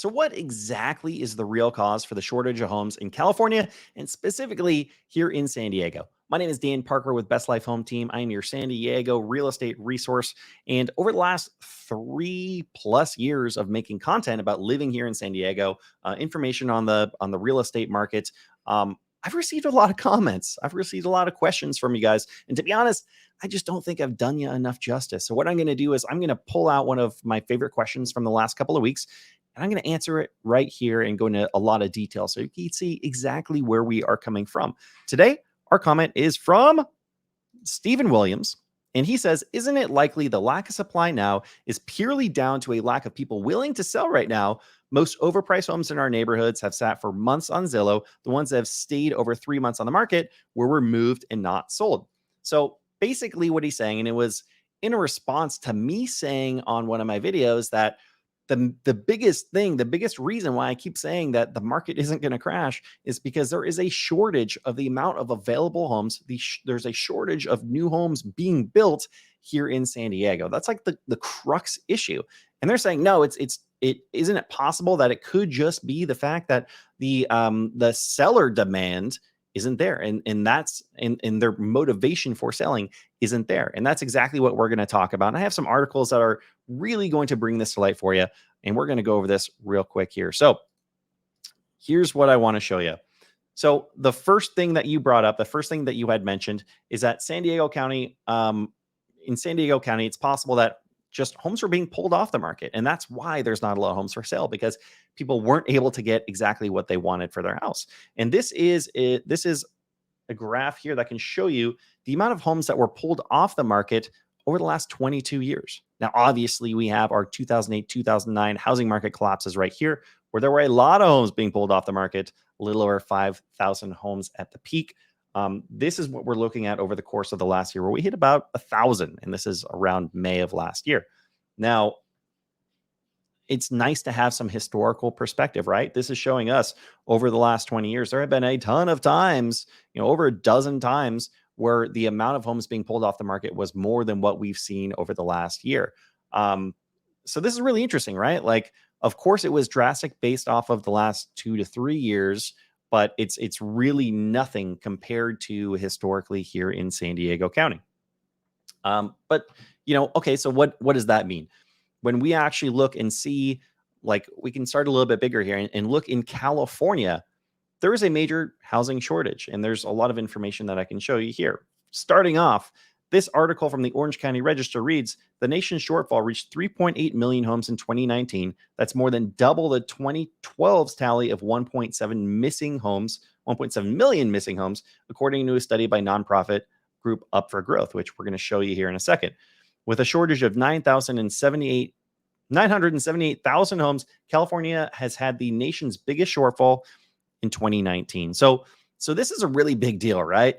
So, what exactly is the real cause for the shortage of homes in California and specifically here in San Diego? My name is Dan Parker with Best Life Home Team. I am your San Diego real estate resource. And over the last 3+ years of making content about living here in San Diego, information on the real estate market, I've received a lot of comments. I've received a lot of questions from you guys. And to be honest, I just don't think I've done you enough justice. So, what I'm going to do is I'm going to pull out one of my favorite questions from the last couple of weeks and I'm going to answer it right here and go into a lot of detail so you can see exactly where we are coming from. Today, our comment is from Stephen Williams. And he says, isn't it likely the lack of supply now is purely down to a lack of people willing to sell right now? Most overpriced homes in our neighborhoods have sat for months on Zillow. The ones that have stayed over 3 months on the market were removed and not sold. So basically, what he's saying, and it was in a response to me saying on one of my videos that the biggest thing, the biggest reason why I keep saying that the market isn't going to crash is because there is a shortage of the amount of available homes. There's a shortage of new homes being built here in San Diego. That's like the crux issue. And they're saying, no, it isn't it possible that it could just be the fact that the seller demand isn't there, and that's in their motivation for selling isn't there. And that's exactly what we're going to talk about. And I have some articles that are really going to bring this to light for you. And we're going to go over this real quick here. So here's what I want to show you. So the first thing that you brought up, the first thing that you had mentioned is that San Diego County, in San Diego County, it's possible that just homes are being pulled off the market. And that's why there's not a lot of homes for sale, because people weren't able to get exactly what they wanted for their house. And this is a graph here that can show you the amount of homes that were pulled off the market over the last 22 years. Now, obviously, we have our 2008, 2009 housing market collapses right here, where there were a lot of homes being pulled off the market, a little over 5,000 homes at the peak. This is what we're looking at over the course of the last year, where we hit about 1,000, and this is around May of last year. Now, it's nice to have some historical perspective, right? This is showing us over the last 20 years, there have been a ton of times, over a dozen times where the amount of homes being pulled off the market was more than what we've seen over the last year. So this is really interesting, right? Like, of course, it was drastic based off of the last 2 to 3 years, but it's really nothing compared to historically here in San Diego County. But okay, so what does that mean? When we actually look and see, like, we can start a little bit bigger here and look in California, there is a major housing shortage, and there's a lot of information that I can show you here. Starting off, this article from the Orange County Register reads, the nation's shortfall reached 3.8 million homes in 2019. That's more than double the 2012's tally of 1.7 million missing homes, according to a study by nonprofit group Up for Growth, which we're going to show you here in a second. With a shortage of 978,000 homes, California has had the nation's biggest shortfall in 2019. So this is a really big deal, right?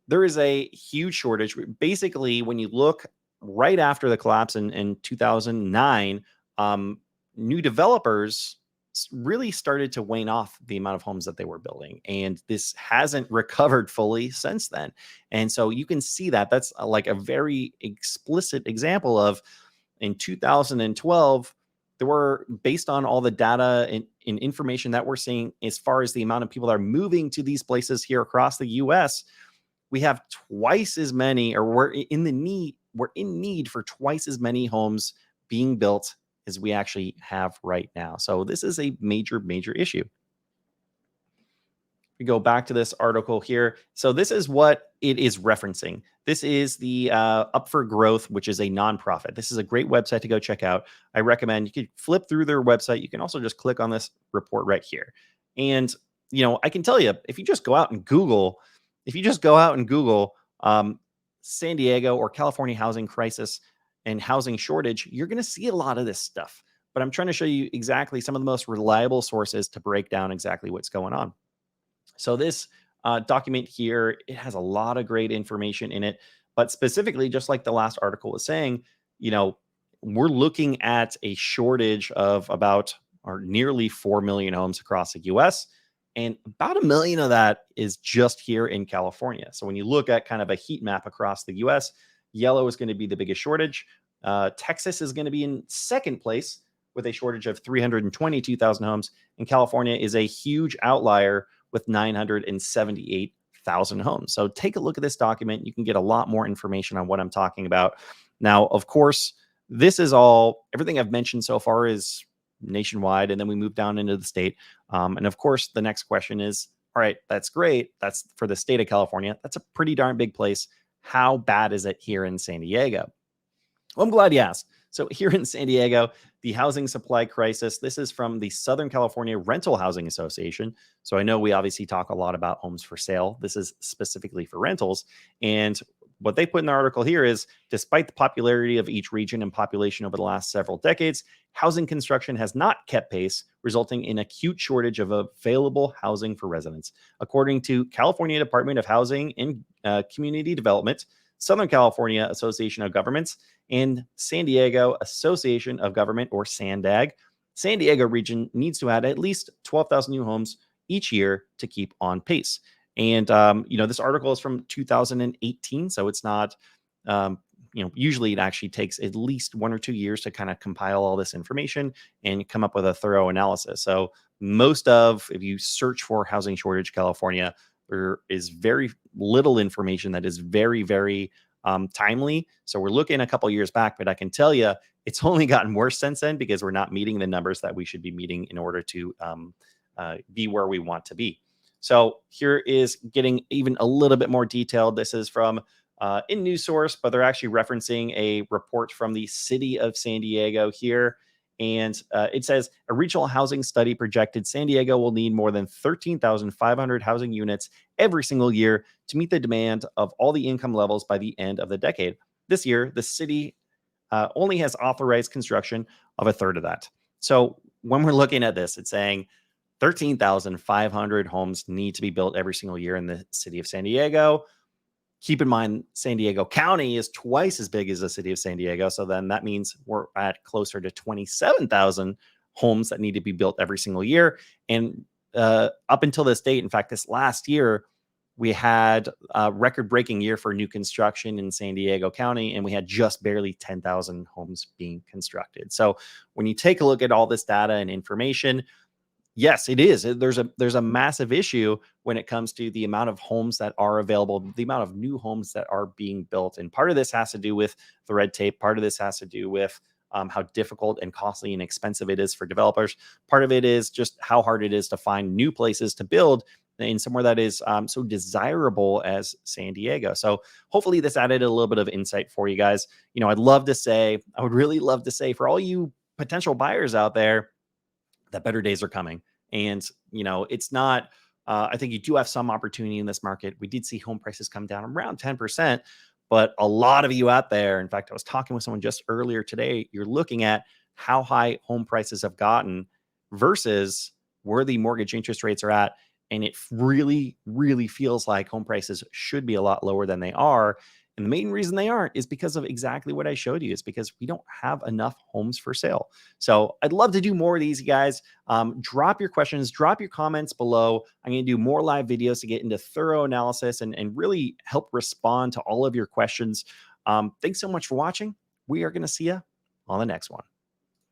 There is a huge shortage. Basically, when you look right after the collapse in 2009, new developers really started to wane off the amount of homes that they were building. And this hasn't recovered fully since then. And so you can see that that's like a very explicit example of in 2012, there were, based on all the data and information that we're seeing as far as the amount of people that are moving to these places here across the US, we have twice as many, or we're in need for twice as many homes being built as we actually have right now. So this is a major, major issue. We go back to this article here. So this is what it is referencing. This is the Up for Growth, which is a nonprofit. This is a great website to go check out. I recommend you could flip through their website. You can also just click on this report right here. And, I can tell you, if you just go out and Google San Diego or California housing crisis and housing shortage, you're going to see a lot of this stuff. But I'm trying to show you exactly some of the most reliable sources to break down exactly what's going on. So this document here, it has a lot of great information in it, but specifically, just like the last article was saying, we're looking at a shortage of about or nearly 4 million homes across the US, and about 1 million of that is just here in California. So when you look at kind of a heat map across the US, yellow is going to be the biggest shortage. Texas is going to be in second place with a shortage of 322,000 homes, and California is a huge outlier with 978,000 homes. So take a look at this document. You can get a lot more information on what I'm talking about. Now, of course, this is all, everything I've mentioned so far is nationwide, and then we move down into the state. And of course, the next question is, all right, that's great. That's for the state of California. That's a pretty darn big place. How bad is it here in San Diego? Well, I'm glad you asked. So here in San Diego, the housing supply crisis, this is from the Southern California Rental Housing Association. So I know we obviously talk a lot about homes for sale. This is specifically for rentals. And what they put in the article here is, despite the popularity of each region and population over the last several decades, housing construction has not kept pace, resulting in acute shortage of available housing for residents. According to California Department of Housing and Community Development, Southern California Association of Governments, and San Diego Association of Government, or SANDAG, San Diego region needs to add at least 12,000 new homes each year to keep on pace. And, this article is from 2018, so it's not, usually it actually takes at least 1 or 2 years to kind of compile all this information and come up with a thorough analysis. So if you search for housing shortage California, there is very little information that is very, very timely. So we're looking a couple years back, but I can tell you it's only gotten worse since then, because we're not meeting the numbers that we should be meeting in order to be where we want to be. So here is getting even a little bit more detailed. This is from in News Source, but they're actually referencing a report from the city of San Diego here. And it says a regional housing study projected San Diego will need more than 13,500 housing units every single year to meet the demand of all the income levels by the end of the decade. This year, the city only has authorized construction of a third of that. So when we're looking at this, it's saying 13,500 homes need to be built every single year in the city of San Diego. Keep in mind, San Diego County is twice as big as the city of San Diego. So then that means we're at closer to 27,000 homes that need to be built every single year. And up until this date, in fact, this last year, we had a record-breaking year for new construction in San Diego County, and we had just barely 10,000 homes being constructed. So when you take a look at all this data and information, yes, it is. There's a massive issue when it comes to the amount of homes that are available, the amount of new homes that are being built. And part of this has to do with the red tape. Part of this has to do with how difficult and costly and expensive it is for developers. Part of it is just how hard it is to find new places to build in somewhere that is so desirable as San Diego. So hopefully this added a little bit of insight for you guys. I would really love to say, for all you potential buyers out there, that better days are coming. And, it's not, I think you do have some opportunity in this market. We did see home prices come down around 10%, but a lot of you out there, in fact, I was talking with someone just earlier today, you're looking at how high home prices have gotten versus where the mortgage interest rates are at. And it really, really feels like home prices should be a lot lower than they are. And the main reason they aren't is because of exactly what I showed you. It's because we don't have enough homes for sale. So I'd love to do more of these, guys. Drop your questions, drop your comments below. I'm going to do more live videos to get into thorough analysis and really help respond to all of your questions. Thanks so much for watching. We are going to see you on the next one.